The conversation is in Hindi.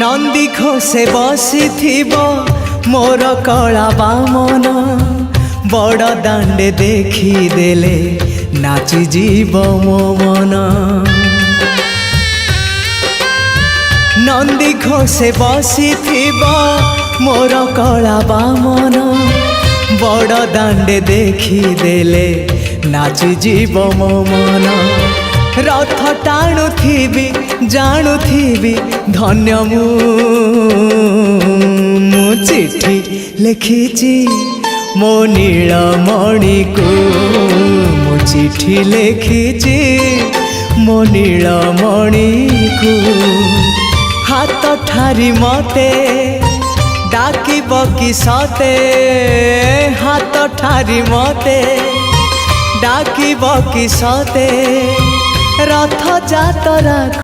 नंदी घोषे बसी मोर कला बामन बड़ दांडे देखी देले नाची जीव मो मन। नंदी घोषे बसी मोर कला बामन बड़ दांडे देखी देले नाची जीव मो मन। रथ टाणुथिबी जाणुथिबी धन्य मु चिठी लिखिची मो नीलमणि को मु चिठी लिखिची मो नीलमणि को। हाथ ठारी मते डाकिब कि सते हाथ ठारी मते डाकिब कि सते रथ जातरा।